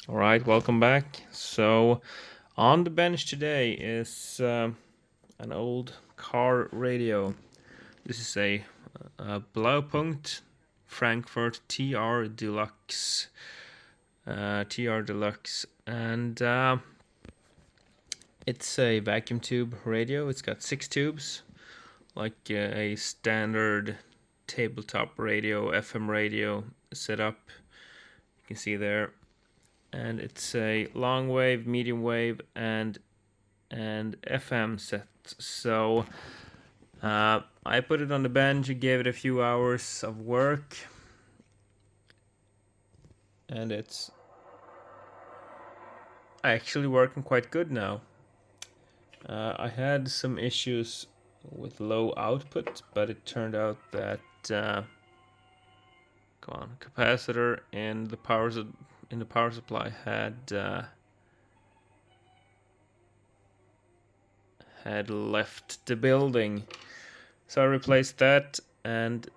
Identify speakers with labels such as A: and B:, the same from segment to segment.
A: All right, welcome back. So, on the bench today is an old car radio. This is a Blaupunkt Frankfurt TR deluxe. TR deluxe, and it's a vacuum tube radio. It's got 6 tubes, like a standard tabletop radio, FM radio setup. You can see there, and it's a long wave, medium wave, and FM set. So I put it on the bench and gave it a few hours of work, and it's actually working quite good now. I had some issues with low output, but it turned out that capacitor in the power supply had left the building, so I replaced that, and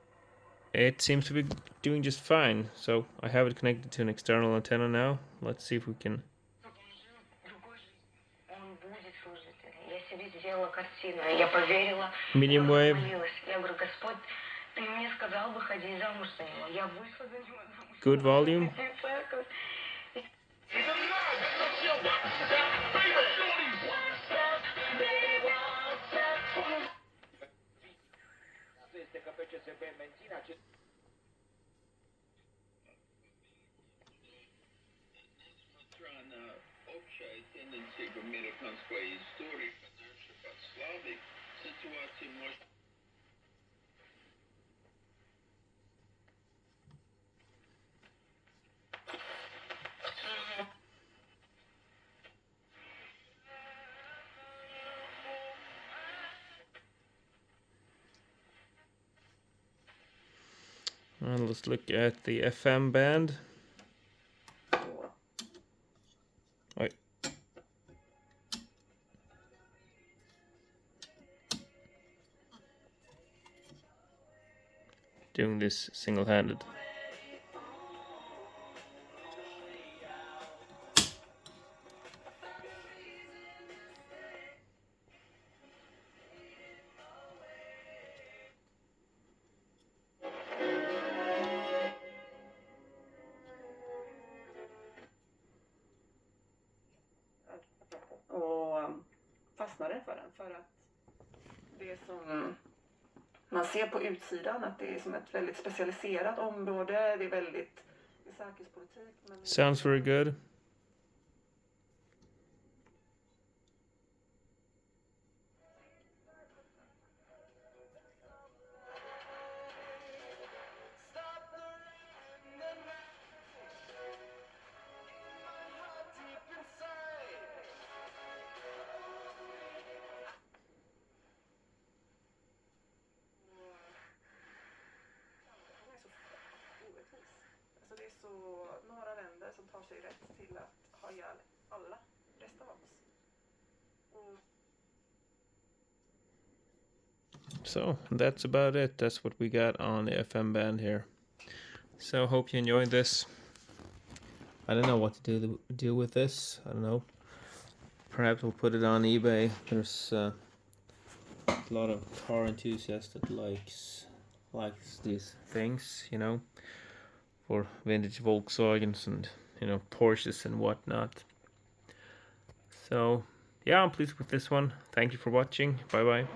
A: it seems to be doing just fine. So I have it connected to an external antenna now. Let's see if we can. Medium wave. Good volume.
B: Общая тенденция в американской истории, подальше под славой, ситуация может...
A: And let's look at the FM band. Wait. Doing this single-handed.
C: Och fastnade för den, för att det som man ser på utsidan, att det är som ett väldigt specialiserat område, det är väldigt säkerhetspolitik.
A: Sounds very good.
C: Alltså det är så några länder som tar sig rätt till att ha ihjäl alla resten av oss.
A: So that's about it. That's what we got on the FM band here. So hope you enjoyed this. I don't know what to do with this. I don't know. Perhaps we'll put it on eBay. There's a lot of car enthusiasts that likes these things, for vintage Volkswagens and Porsches and whatnot. So yeah, I'm pleased with this one. Thank you for watching. Bye bye.